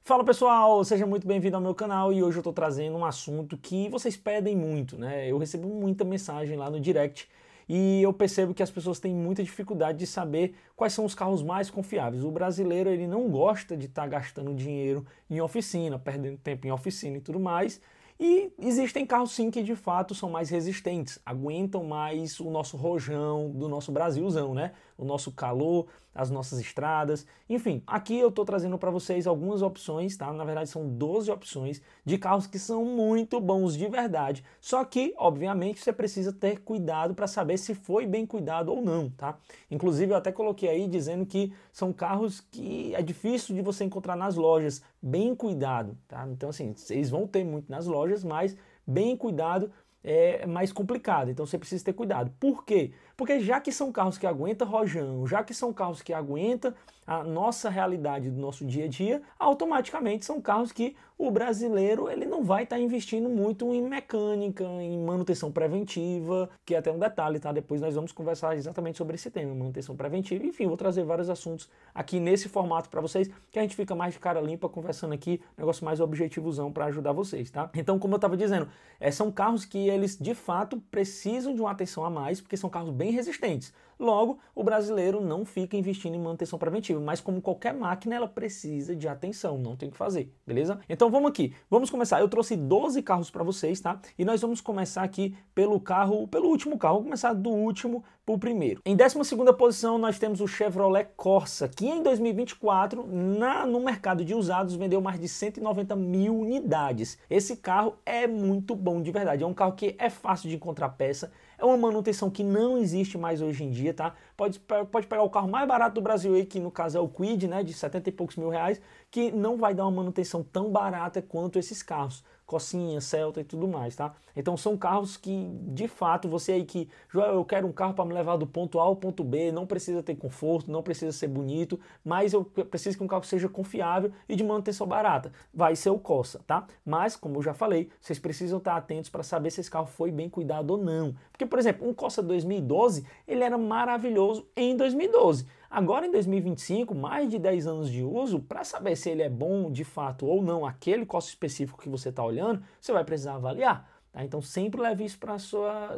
Fala pessoal, seja muito bem-vindo ao meu canal e hoje eu tô trazendo um assunto que vocês pedem muito, né? Eu recebo muita mensagem lá no direct e eu percebo que as pessoas têm muita dificuldade de saber quais são os carros mais confiáveis. O brasileiro, ele não gosta de estar gastando dinheiro em oficina, perdendo tempo em oficina e tudo mais. E existem carros sim que de fato são mais resistentes, aguentam mais o nosso rojão do nosso Brasilzão, né? O nosso calor, as nossas estradas, enfim. Aqui eu tô trazendo para vocês algumas opções, tá? Na verdade são 12 opções de carros que são muito bons de verdade. Só que, obviamente, você precisa ter cuidado para saber se foi bem cuidado ou não, tá? Inclusive eu até coloquei aí dizendo que são carros que é difícil de você encontrar nas lojas, bem cuidado, tá? Então assim, vocês vão ter muito nas lojas, mas bem cuidado é mais complicado, então você precisa ter cuidado. Por quê? Porque já que são carros que aguentam rojão, já que são carros que aguentam a nossa realidade do nosso dia a dia, automaticamente são carros que o brasileiro ele não vai estar investindo muito em mecânica, em manutenção preventiva, que é até um detalhe, tá? Depois nós vamos conversar exatamente sobre esse tema, manutenção preventiva. Enfim, vou trazer vários assuntos aqui nesse formato para vocês, que a gente fica mais de cara limpa conversando aqui, negócio mais objetivozão para ajudar vocês, tá? Então, como eu estava dizendo, são carros que eles de fato precisam de uma atenção a mais, porque são carros bem resistentes. Logo, o brasileiro não fica investindo em manutenção preventiva, mas como qualquer máquina, ela precisa de atenção, não tem o que fazer, beleza? Então vamos aqui, vamos começar. Eu trouxe 12 carros para vocês, tá? E nós vamos começar aqui pelo último carro, vamos começar do último para o primeiro. Em 12ª posição, nós temos o Chevrolet Corsa, que em 2024, no mercado de usados, vendeu mais de 190 mil unidades. Esse carro é muito bom de verdade, é um carro que é fácil de encontrar peça, é uma manutenção que não existe mais hoje em dia, tá? Pode pegar o carro mais barato do Brasil aí, que no caso é o Kwid, né, de 70 e poucos mil reais, que não vai dar uma manutenção tão barata quanto esses carros. Corsinha, Celta e tudo mais, tá? Então são carros que, de fato, você aí que, Joel, eu quero um carro para me levar do ponto A ao ponto B, não precisa ter conforto, não precisa ser bonito, mas eu preciso que um carro seja confiável e de manutenção barata. Vai ser o Corsa, tá? Mas, como eu já falei, vocês precisam estar atentos para saber se esse carro foi bem cuidado ou não. Porque, por exemplo, um Corsa 2012, ele era maravilhoso em 2012. Agora em 2025, mais de 10 anos de uso, para saber se ele é bom de fato ou não, aquele Corsa específico que você está olhando, você vai precisar avaliar. Tá? Então sempre leve isso para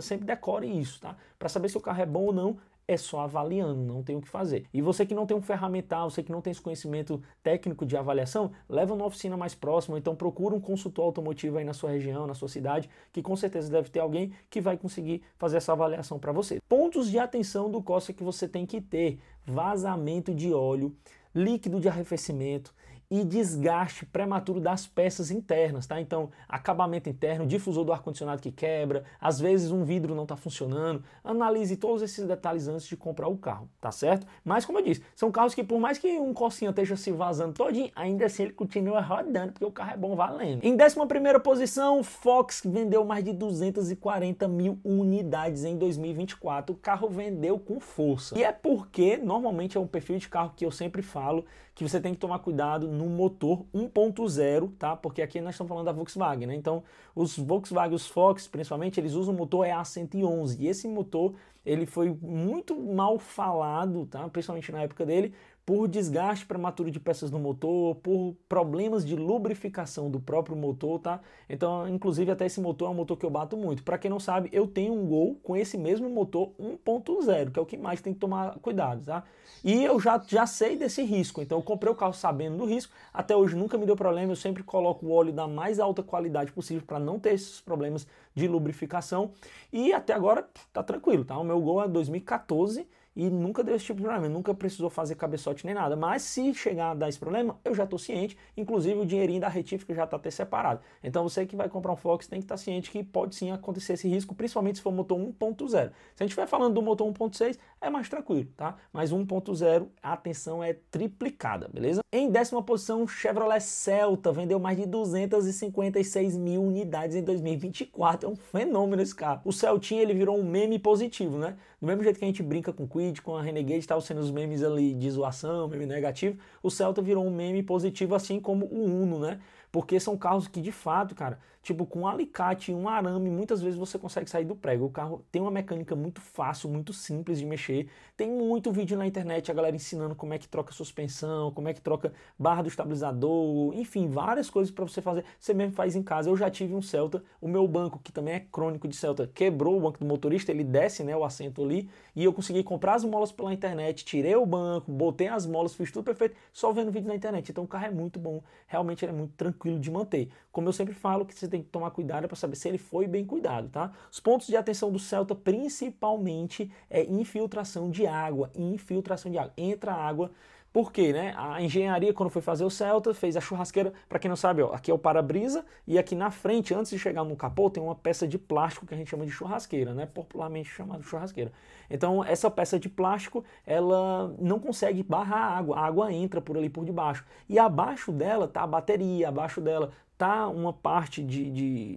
sempre decore isso, tá? Para saber se o carro é bom ou não, é só avaliando, não tem o que fazer. E você que não tem um ferramental, você que não tem esse conhecimento técnico de avaliação, leva numa oficina mais próxima, então procura um consultor automotivo aí na sua região, na sua cidade, que com certeza deve ter alguém que vai conseguir fazer essa avaliação para você. Pontos de atenção do Corsa que você tem que ter: vazamento de óleo, líquido de arrefecimento e desgaste prematuro das peças internas, tá? Então, acabamento interno, difusor do ar-condicionado que quebra, às vezes um vidro não está funcionando. Analise todos esses detalhes antes de comprar o carro, tá certo? Mas, como eu disse, são carros que por mais que um Corsinha esteja se vazando todinho, ainda assim ele continua rodando, porque o carro é bom valendo. Em 11ª posição, o Fox vendeu mais de 240 mil unidades em 2024. O carro vendeu com força. E é porque, normalmente, é um perfil de carro que eu sempre falo, que você tem que tomar cuidado no motor 1.0, tá? Porque aqui nós estamos falando da Volkswagen, né? Então, os Volkswagen, os Fox, principalmente, eles usam o motor EA111. E esse motor, ele foi muito mal falado, tá? Principalmente na época dele, por desgaste prematuro de peças no motor, por problemas de lubrificação do próprio motor, tá? Então, inclusive, até esse motor é um motor que eu bato muito. Para quem não sabe, eu tenho um Gol com esse mesmo motor 1.0, que é o que mais tem que tomar cuidado, tá? E eu já sei desse risco, então eu comprei o carro sabendo do risco, até hoje nunca me deu problema, eu sempre coloco o óleo da mais alta qualidade possível para não ter esses problemas de lubrificação, e até agora tá tranquilo, tá? O meu Gol é 2014, e nunca deu esse tipo de problema, nunca precisou fazer cabeçote nem nada. Mas se chegar a dar esse problema, eu já estou ciente, inclusive o dinheirinho da retífica já está até separado. Então você que vai comprar um Fox tem que estar ciente que pode sim acontecer esse risco, principalmente se for motor 1.0. Se a gente estiver falando do motor 1.6, é mais tranquilo, tá? Mas 1.0, a atenção é triplicada, beleza? Em 10ª posição, Chevrolet Celta vendeu mais de 256 mil unidades em 2024. É um fenômeno esse carro. O Celtinha, ele virou um meme positivo, né? Do mesmo jeito que a gente brinca com o Kwid, com a Renegade, estavam sendo os memes ali de zoação, meme negativo, o Celta virou um meme positivo, assim como o Uno, né? porque são carros que de fato, cara, tipo com um alicate e um arame, muitas vezes você consegue sair do prego. O carro tem uma mecânica muito fácil, muito simples de mexer. Tem muito vídeo na internet, a galera ensinando como é que troca suspensão, como é que troca barra do estabilizador, enfim, várias coisas para você fazer. Você mesmo faz em casa. Eu já tive um Celta, o meu banco, que também é crônico de Celta, quebrou o banco do motorista, ele desce, né, o assento ali, e eu consegui comprar as molas pela internet, tirei o banco, botei as molas, fiz tudo perfeito, só vendo vídeo na internet. Então o carro é muito bom, realmente ele é muito tranquilo de manter. Como eu sempre falo, que você tem que tomar cuidado para saber se ele foi bem cuidado, tá? Os pontos de atenção do Celta, principalmente, é infiltração de água, infiltração de água. Entra água. Por quê, né? A engenharia, quando foi fazer o Celta, fez a churrasqueira. Para quem não sabe, ó, aqui é o para-brisa e aqui na frente, antes de chegar no capô, tem uma peça de plástico que a gente chama de churrasqueira, né? Popularmente chamada de churrasqueira. Então, essa peça de plástico, ela não consegue barrar a água entra por ali por debaixo. E abaixo dela tá a bateria, abaixo dela tá uma parte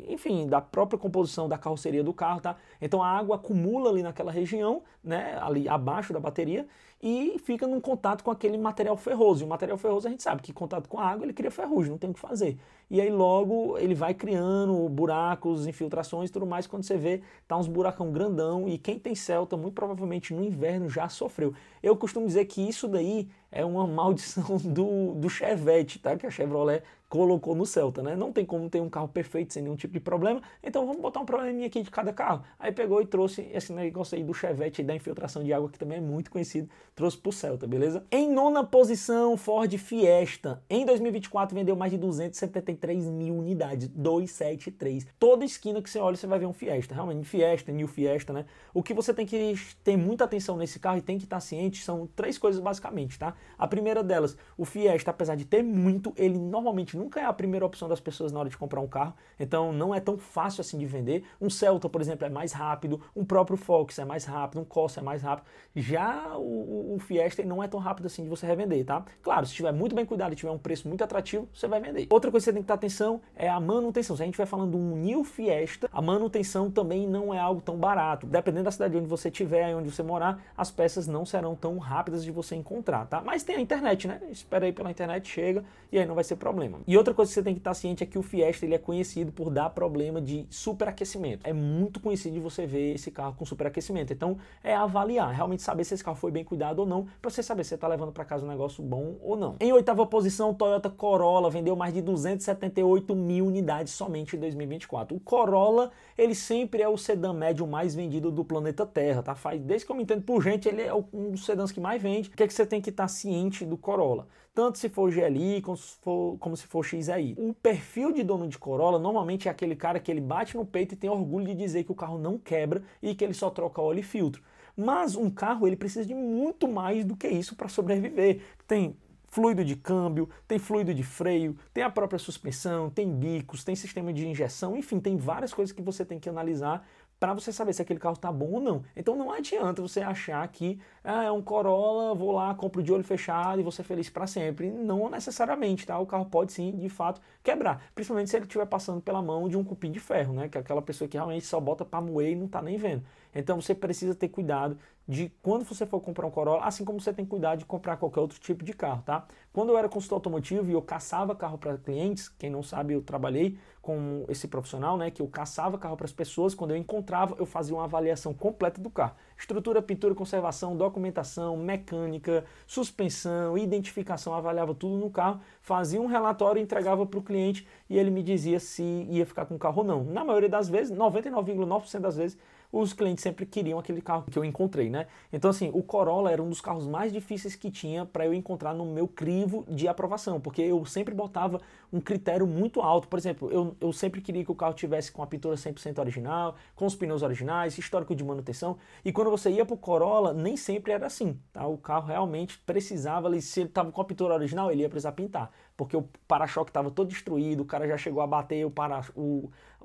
enfim, da própria composição da carroceria do carro, tá? Então a água acumula ali naquela região, né, ali abaixo da bateria e fica num contato com aquele material ferroso. E o material ferroso a gente sabe que contato com a água ele cria ferrugem, não tem o que fazer. E aí logo ele vai criando buracos, infiltrações e tudo mais. Quando você vê, tá uns buracão grandão e quem tem Celta muito provavelmente no inverno já sofreu. Eu costumo dizer que isso daí é uma maldição do Chevette, tá? Que a Chevrolet colocou no Celta, né? Não tem como ter um carro perfeito sem nenhum tipo de problema, então vamos botar um probleminha aqui de cada carro. Aí pegou e trouxe esse negócio aí do Chevette e da infiltração de água, que também é muito conhecido, trouxe pro Celta, beleza? Em nona posição, Ford Fiesta. Em 2024 vendeu mais de 273 mil unidades, 273. Toda esquina que você olha, você vai ver um Fiesta, realmente Fiesta, New Fiesta, né? O que você tem que ter muita atenção nesse carro e tem que estar ciente são três coisas basicamente, tá? A primeira delas, o Fiesta, apesar de ter muito, ele normalmente nunca é a primeira opção das pessoas na hora de comprar um carro, então não é tão fácil assim de vender. Um Celta, por exemplo, é mais rápido, um próprio Focus é mais rápido, um Corsa é mais rápido. Já o Fiesta não é tão rápido assim de você revender, tá? Claro, se estiver muito bem cuidado e tiver um preço muito atrativo, você vai vender. Outra coisa que você tem que ter atenção é a manutenção. Se a gente vai falando de um New Fiesta, a manutenção também não é algo tão barato. Dependendo da cidade onde você estiver, onde você morar, as peças não serão tão rápidas de você encontrar, tá? Mas tem a internet, né? Espera aí pela internet, chega e aí não vai ser problema. E outra coisa que você tem que estar ciente é que o Fiesta ele é conhecido por dar problema de superaquecimento. É muito conhecido de você ver esse carro com superaquecimento. Então é avaliar, realmente saber se esse carro foi bem cuidado ou não, para você saber se você está levando para casa um negócio bom ou não. Em oitava posição, o Toyota Corolla vendeu mais de 278 mil unidades somente em 2024. O Corolla, ele sempre é o sedã médio mais vendido do planeta Terra, tá? Desde que eu me entendo por gente, ele é um dos sedãs que mais vende. O que é que você tem que estar ciente do Corolla? Tanto se for GLI como se for XAI. O perfil de dono de Corolla normalmente é aquele cara que ele bate no peito e tem orgulho de dizer que o carro não quebra e que ele só troca óleo e filtro. Mas um carro ele precisa de muito mais do que isso para sobreviver. Tem fluido de câmbio, tem fluido de freio, tem a própria suspensão, tem bicos, tem sistema de injeção, enfim, tem várias coisas que você tem que analisar para você saber se aquele carro está bom ou não. Então não adianta você achar que é um Corolla, vou lá, compro de olho fechado e vou ser feliz para sempre. Não necessariamente, tá? O carro pode sim, de fato, quebrar. Principalmente se ele estiver passando pela mão de um cupim de ferro, né? Que é aquela pessoa que realmente só bota para moer e não está nem vendo. Então você precisa ter cuidado de quando você for comprar um Corolla, assim como você tem cuidado de comprar qualquer outro tipo de carro, tá? Quando eu era consultor automotivo e eu caçava carro para clientes, quem não sabe, eu trabalhei com esse profissional, né, que eu caçava carro para as pessoas, quando eu encontrava, eu fazia uma avaliação completa do carro. Estrutura, pintura, conservação, documentação, mecânica, suspensão, identificação, avaliava tudo no carro, fazia um relatório e entregava para o cliente e ele me dizia se ia ficar com o carro ou não. Na maioria das vezes, 99,9% das vezes, os clientes sempre queriam aquele carro que eu encontrei, né? Então, assim, o Corolla era um dos carros mais difíceis que tinha para eu encontrar no meu crivo de aprovação, porque eu sempre botava um critério muito alto. Por exemplo, eu sempre queria que o carro tivesse com a pintura 100% original, com os pneus originais, histórico de manutenção, e quando você ia pro Corolla, nem sempre era assim, tá? O carro realmente precisava, se ele estava com a pintura original, ele ia precisar pintar, porque o para-choque estava todo destruído, o cara já chegou a bater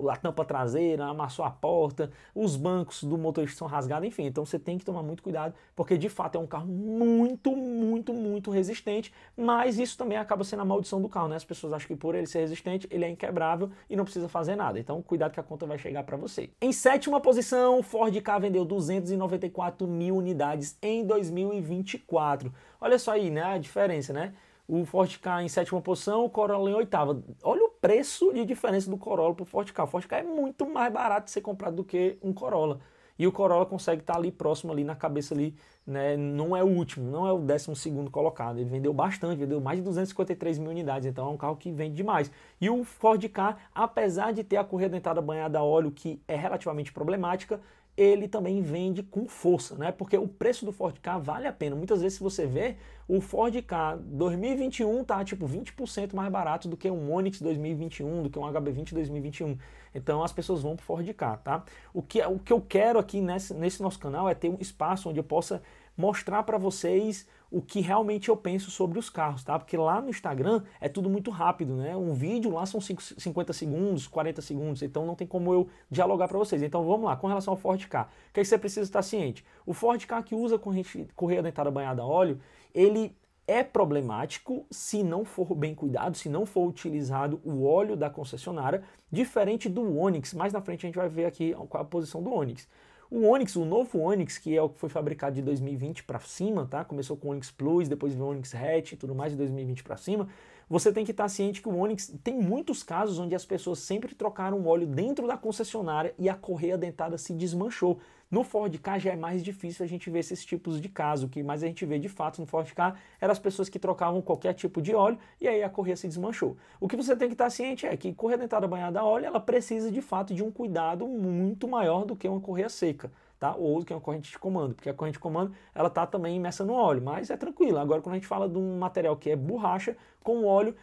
a tampa traseira, amassou a porta, os bancos do motorista são rasgados, enfim. Então você tem que tomar muito cuidado, porque de fato é um carro muito, muito, muito resistente, mas isso também acaba sendo a maldição do carro, né? As pessoas acham que por ele ser resistente, ele é inquebrável e não precisa fazer nada. Então cuidado que a conta vai chegar para você. Em sétima posição, o Ford Ka vendeu 294 mil unidades em 2024. Olha só aí, né? A diferença, né? O Ford Ka em sétima posição, o Corolla em oitava. Olha o preço de diferença do Corolla para o Ford Ka. O Ford Ka é muito mais barato de ser comprado do que um Corolla. E o Corolla consegue estar ali próximo, ali na cabeça ali, né? Não é o último, não é o 12º colocado. Ele vendeu bastante, vendeu mais de 253 mil unidades, então é um carro que vende demais. E o Ford Ka, apesar de ter a correia dentada banhada a óleo, que é relativamente problemática, ele também vende com força, né? Porque o preço do Ford Ka vale a pena. Muitas vezes, se você vê, o Ford Ka 2021 tá tipo 20% mais barato do que um Onix 2021, do que um HB20 2021. Então as pessoas vão pro Ford Ka, tá? O que eu quero aqui nesse nosso canal é ter um espaço onde eu possa mostrar para vocês o que realmente eu penso sobre os carros, tá? Porque lá no Instagram é tudo muito rápido, né? Um vídeo lá são 50 segundos, 40 segundos, então não tem como eu dialogar para vocês. Então vamos lá, com relação ao Ford Ka, o que você precisa estar ciente? O Ford Ka que usa correia dentada banhada a óleo, ele é problemático se não for bem cuidado, se não for utilizado o óleo da concessionária, diferente do Onix. Mais na frente a gente vai ver aqui qual a posição do Onix. O Onix, o novo Onix, que é o que foi fabricado de 2020 para cima, tá? Começou com o Onix Plus, depois veio o Onix Hatch e tudo mais de 2020 para cima. Você tem que estar ciente que o Onix tem muitos casos onde as pessoas sempre trocaram o óleo dentro da concessionária e a correia dentada se desmanchou. No Ford Ka já é mais difícil a gente ver esses tipos de caso, o que mais a gente vê de fato no Ford Ka eram as pessoas que trocavam qualquer tipo de óleo e aí a correia se desmanchou. O que você tem que estar ciente é que correia dentada banhada a óleo, ela precisa de fato de um cuidado muito maior do que uma correia seca. Tá? Ou que é uma corrente de comando, porque a corrente de comando ela está também imersa no óleo, mas é tranquilo. Agora quando a gente fala de um material que é borracha, com óleo,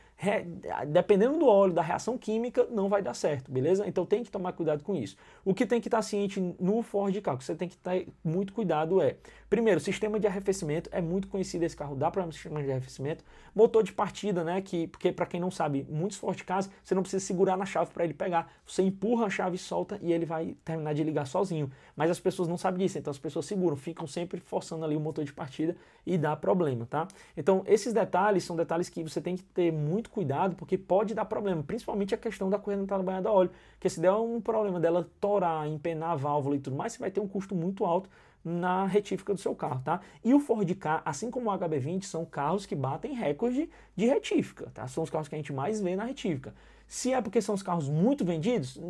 dependendo do óleo, da reação química, não vai dar certo, beleza? Então tem que tomar cuidado com isso. O que tem que estar ciente no Ford Ka, o que você tem que ter muito cuidado é, primeiro, sistema de arrefecimento, é muito conhecido esse carro, dá problema no sistema de arrefecimento, motor de partida, né, porque para quem não sabe, muitos Ford Kas, você não precisa segurar na chave para ele pegar, você empurra a chave e solta e ele vai terminar de ligar sozinho, mas as pessoas não sabem disso, então as pessoas seguram, ficam sempre forçando ali o motor de partida e dá problema, tá? Então esses detalhes são detalhes que você tem que ter muito cuidado, porque pode dar problema, principalmente a questão da correia dentada banhada a óleo, porque se der um problema dela torar, empenar a válvula e tudo mais, você vai ter um custo muito alto na retífica do seu carro, tá? E o Ford Ka, assim como o HB20, são carros que batem recorde de retífica, tá? São os carros que a gente mais vê na retífica. Se é porque são os carros muito vendidos,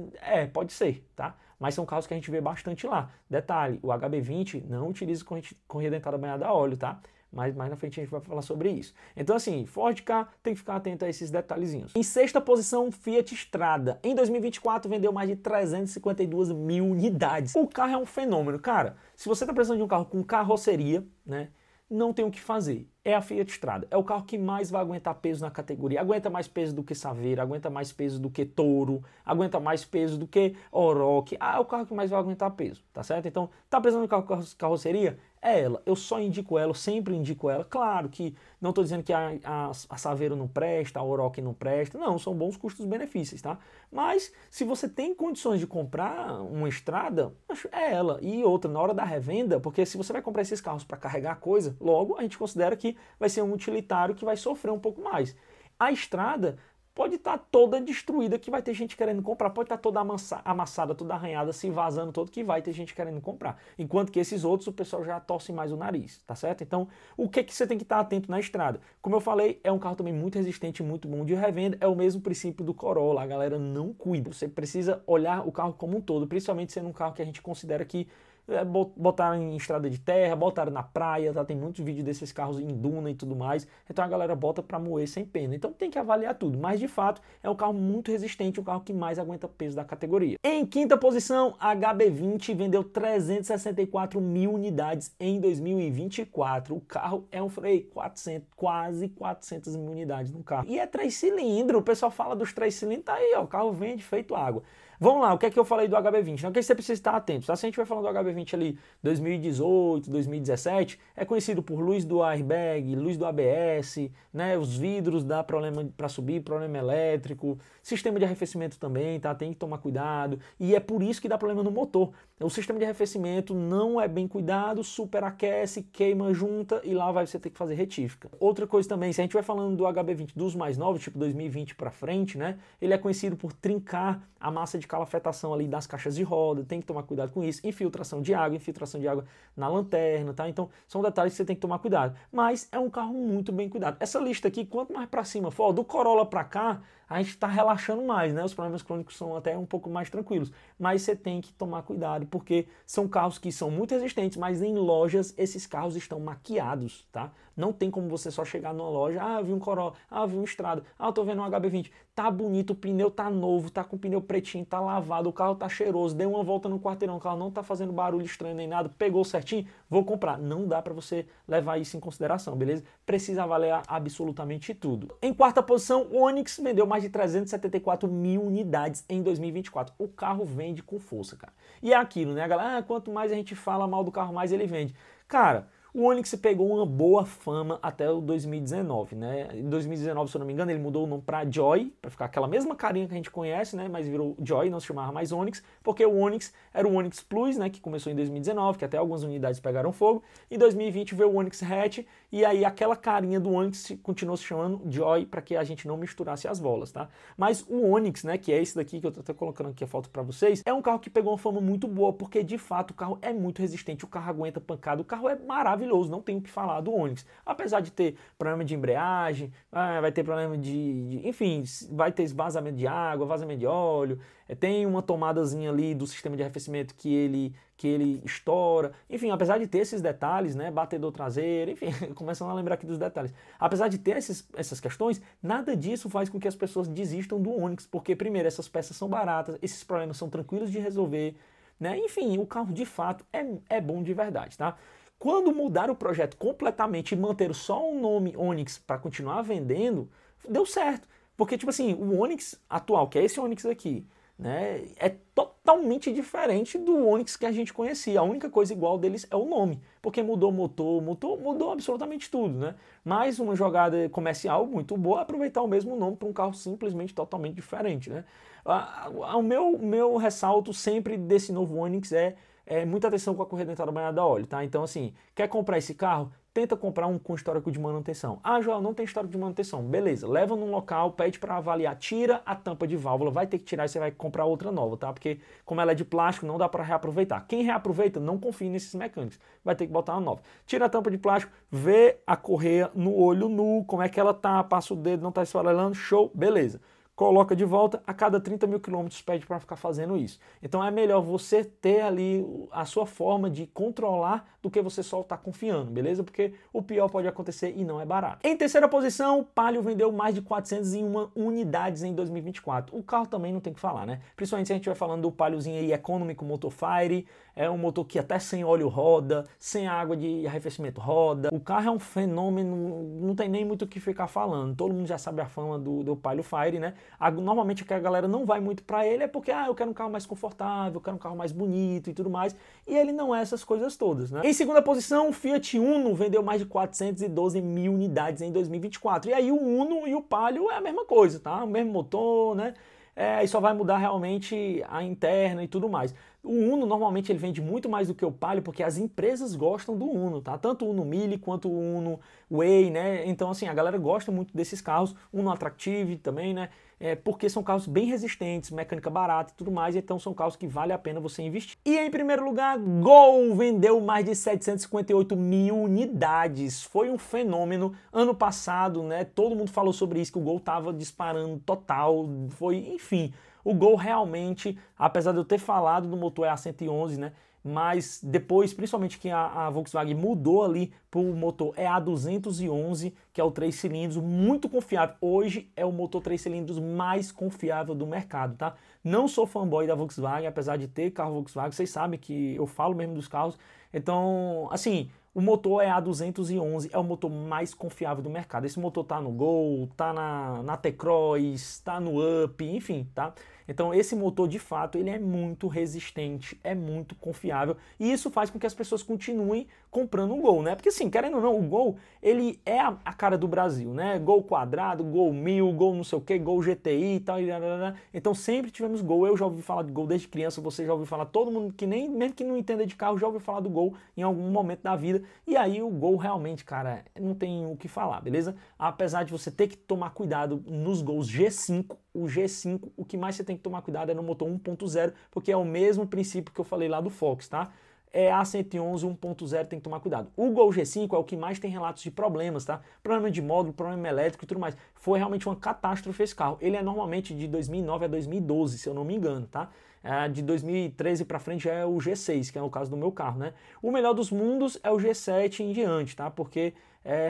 pode ser, tá? Mas são carros que a gente vê bastante lá. Detalhe, o HB20 não utiliza correia dentada banhada a óleo, tá? Mas mais na frente a gente vai falar sobre isso. Então assim, Ford Ka tem que ficar atento a esses detalhezinhos. Em sexta posição, Fiat Strada. Em 2024 vendeu mais de 352 mil unidades. O carro é um fenômeno, cara. Se você está precisando de um carro com carroceria, né, não tem o que fazer. É a Fiat Strada. É o carro que mais vai aguentar peso na categoria. Aguenta mais peso do que Saveiro, aguenta mais peso do que Toro, aguenta mais peso do que Oroch. É o carro que mais vai aguentar peso, tá certo? Então, tá precisando de um carro com carroceria? É ela. Eu só indico ela, eu sempre indico ela. Claro que não estou dizendo que a Saveiro não presta, a Oroch não presta. Não, são bons custos-benefícios, tá? Mas, se você tem condições de comprar uma Strada, é ela. E outra, na hora da revenda, porque se você vai comprar esses carros para carregar coisa, logo a gente considera que vai ser um utilitário que vai sofrer um pouco mais. A Strada pode estar toda destruída, que vai ter gente querendo comprar, pode estar toda amassada, toda arranhada, se vazando todo, que vai ter gente querendo comprar. Enquanto que esses outros, o pessoal já torce mais o nariz, tá certo? Então, o que você tem que estar atento na Strada? Como eu falei, é um carro também muito resistente, muito bom de revenda, é o mesmo princípio do Corolla, a galera não cuida. Você precisa olhar o carro como um todo, principalmente sendo um carro que a gente considera que botaram em estrada de terra, botaram na praia, tá? Tem muitos vídeos desses carros em duna e tudo mais, então a galera bota para moer sem pena. Então tem que avaliar tudo, mas de fato é um carro muito resistente, um carro que mais aguenta peso da categoria. Em quinta posição, a HB20 vendeu 364 mil unidades em 2024. O carro é um freio, quase 400 mil unidades no carro. E é 3 cilindros, o pessoal fala dos 3 cilindros, tá aí, ó, o carro vende feito água. Vamos lá, o que é que eu falei do HB20? Então, o que você precisa estar atento? Tá? Se a gente vai falando do HB20 ali 2018, 2017, é conhecido por luz do airbag, luz do ABS, né? Os vidros dá problema para subir, problema elétrico, sistema de arrefecimento também, tá? Tem que tomar cuidado. E é por isso que dá problema no motor. O sistema de arrefecimento não é bem cuidado, superaquece, queima junta e lá vai você ter que fazer retífica. Outra coisa também, se a gente vai falando do HB20 dos mais novos, tipo 2020 para frente, né? Ele é conhecido por trincar a massa de principalmente calafetação ali das caixas de roda, tem que tomar cuidado com isso, infiltração de água na lanterna, tá? Então são detalhes que você tem que tomar cuidado. Mas é um carro muito bem cuidado. Essa lista aqui, quanto mais para cima for, do Corolla para cá, a gente está relaxando mais, né? Os problemas crônicos são até um pouco mais tranquilos. Mas você tem que tomar cuidado, porque são carros que são muito resistentes, mas em lojas esses carros estão maquiados, tá? Não tem como você só chegar numa loja, eu vi um Corolla, eu vi um Strada, eu tô vendo um HB20, tá bonito, o pneu tá novo, tá com o pneu pretinho, tá lavado, o carro tá cheiroso, deu uma volta no quarteirão, o carro não tá fazendo barulho estranho nem nada, pegou certinho, vou comprar. Não dá para você levar isso em consideração, beleza? Precisa avaliar absolutamente tudo. Em quarta posição, o Onix vendeu mais de 374 mil unidades em 2024. O carro vende com força, cara. E é aquilo, né, galera? Quanto mais a gente fala mal do carro, mais ele vende. Cara, o Onix pegou uma boa fama até o 2019, né? Em 2019, se eu não me engano, ele mudou o nome para Joy, para ficar aquela mesma carinha que a gente conhece, né? Mas virou Joy, não se chamava mais Onix, porque o Onix era o Onix Plus, né? Que começou em 2019, que até algumas unidades pegaram fogo. Em 2020 veio o Onix Hatch, e aí aquela carinha do Onix continuou se chamando Joy, para que a gente não misturasse as bolas, tá? Mas o Onix, né? Que é esse daqui que eu tô até colocando aqui a foto para vocês, é um carro que pegou uma fama muito boa, porque de fato o carro é muito resistente, o carro aguenta pancada, o carro é maravilhoso. Não tenho o que falar do Onix. Apesar de ter problema de embreagem, vai ter problema enfim, vai ter vazamento de água, vazamento de óleo, tem uma tomadazinha ali do sistema de arrefecimento que ele estoura. Enfim, apesar de ter esses detalhes, né, batedor traseiro, enfim, começando a lembrar aqui dos detalhes. Apesar de ter essas questões, nada disso faz com que as pessoas desistam do Onix, porque primeiro, essas peças são baratas, esses problemas são tranquilos de resolver, né? Enfim, o carro de fato é bom de verdade, tá? Quando mudaram o projeto completamente e manteram só o nome Onix para continuar vendendo, deu certo. Porque, tipo assim, o Onix atual, que é esse Onix aqui, né, é totalmente diferente do Onix que a gente conhecia. A única coisa igual deles é o nome, porque mudou o motor, mudou absolutamente tudo, né? Mais uma jogada comercial muito boa, aproveitar o mesmo nome para um carro simplesmente totalmente diferente, né? O meu ressalto sempre desse novo Onix é muita atenção com a correia dentada banhada a óleo, tá? Então, assim, quer comprar esse carro? Tenta comprar um com histórico de manutenção. Ah, Joel, não tem histórico de manutenção. Beleza, leva num local, pede para avaliar, tira a tampa de válvula, vai ter que tirar e você vai comprar outra nova, tá? Porque como ela é de plástico, não dá para reaproveitar. Quem reaproveita, não confie nesses mecânicos. Vai ter que botar uma nova. Tira a tampa de plástico, vê a correia no olho nu, como é que ela tá, passa o dedo, não tá esfarelando, show, beleza. Coloca de volta, a cada 30 mil quilômetros pede para ficar fazendo isso. Então é melhor você ter ali a sua forma de controlar do que você só estar confiando, beleza? Porque o pior pode acontecer e não é barato. Em terceira posição, o Palio vendeu mais de 401 unidades em 2024. O carro também não tem que falar, né? Principalmente se a gente vai falando do Paliozinho aí Economy com motor Fire, é um motor que até sem óleo roda, sem água de arrefecimento roda. O carro é um fenômeno, não tem nem muito o que ficar falando. Todo mundo já sabe a fama do Palio Fire, né? Normalmente o que a galera não vai muito para ele é porque eu quero um carro mais confortável, eu quero um carro mais bonito e tudo mais, e ele não é essas coisas todas, né? Em segunda posição, o Fiat Uno vendeu mais de 412 mil unidades em 2024, e aí o Uno e o Palio é a mesma coisa, tá? O mesmo motor, né? E só vai mudar realmente a interna e tudo mais. O Uno normalmente ele vende muito mais do que o Palio porque as empresas gostam do Uno, tá? Tanto o Uno Mille quanto o Uno Way, né? Então assim, a galera gosta muito desses carros, Uno Attractive também, né? Porque são carros bem resistentes, mecânica barata e tudo mais, então são carros que vale a pena você investir. E em primeiro lugar, Gol vendeu mais de 758 mil unidades. Foi um fenômeno. Ano passado, né? Todo mundo falou sobre isso, que o Gol tava disparando total, foi, enfim. O Gol realmente, apesar de eu ter falado do motor EA111, né? Mas depois, principalmente que a Volkswagen mudou ali para o motor EA211, que é o 3 cilindros, muito confiável. Hoje é o motor 3 cilindros mais confiável do mercado, tá? Não sou fanboy da Volkswagen, apesar de ter carro Volkswagen, vocês sabem que eu falo mesmo dos carros. Então, assim, o motor EA211 é o motor mais confiável do mercado. Esse motor tá no Gol, tá na T-Cross, tá no Up, enfim, tá? Então esse motor de fato ele é muito resistente, é muito confiável e isso faz com que as pessoas continuem comprando o Gol, né? Porque assim, querendo ou não, o Gol ele é a cara do Brasil, né? Gol quadrado, Gol 1000, Gol não sei o que, Gol GTI e tal. Então sempre tivemos Gol. Eu já ouvi falar de Gol desde criança, você já ouviu falar, todo mundo que nem, mesmo que não entenda de carro, já ouviu falar do Gol em algum momento da vida. E aí o Gol realmente, cara, não tem o que falar, beleza? Apesar de você ter que tomar cuidado nos Gols G5, o G5, o que mais você tem que tomar cuidado é no motor 1.0, porque é o mesmo princípio que eu falei lá do Fox, tá? É A111 1.0, tem que tomar cuidado. O Gol G5 é o que mais tem relatos de problemas, tá? Problema de módulo, problema elétrico e tudo mais. Foi realmente uma catástrofe esse carro. Ele é normalmente de 2009 a 2012, se eu não me engano, tá? De 2013 para frente é o G6, que é o caso do meu carro, né? O melhor dos mundos é o G7 em diante, tá? Porque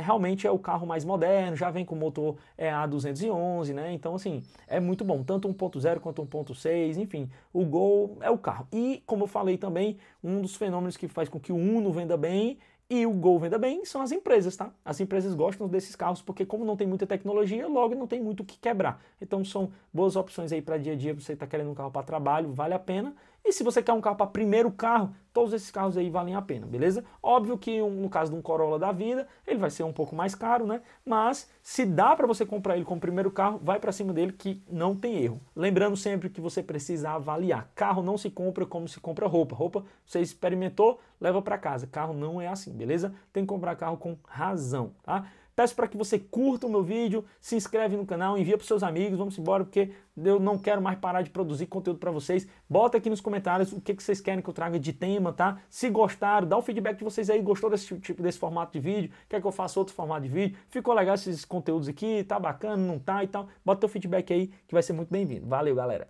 realmente é o carro mais moderno, já vem com motor A211, né? Então, assim, é muito bom, tanto 1.0 quanto 1.6, enfim, o Gol é o carro. E, como eu falei também, um dos fenômenos que faz com que o Uno venda bem e o Gol venda bem são as empresas, tá? As empresas gostam desses carros porque, como não tem muita tecnologia, logo não tem muito o que quebrar. Então são boas opções aí para dia a dia, você está querendo um carro para trabalho, vale a pena. E se você quer um carro para primeiro carro, todos esses carros aí valem a pena, beleza? Óbvio que no caso de um Corolla da vida, ele vai ser um pouco mais caro, né? Mas se dá para você comprar ele como primeiro carro, vai para cima dele que não tem erro. Lembrando sempre que você precisa avaliar. Carro não se compra como se compra roupa. Roupa você experimentou, leva para casa. Carro não é assim, beleza? Tem que comprar carro com razão, tá? Peço para que você curta o meu vídeo, se inscreve no canal, envia para seus amigos, vamos embora, porque eu não quero mais parar de produzir conteúdo para vocês. Bota aqui nos comentários o que vocês querem que eu traga de tema, tá? Se gostaram, dá o feedback de vocês aí, gostou desse formato de vídeo, quer que eu faça outro formato de vídeo, ficou legal esses conteúdos aqui, tá bacana, não tá e tal. Bota teu feedback aí que vai ser muito bem-vindo. Valeu, galera!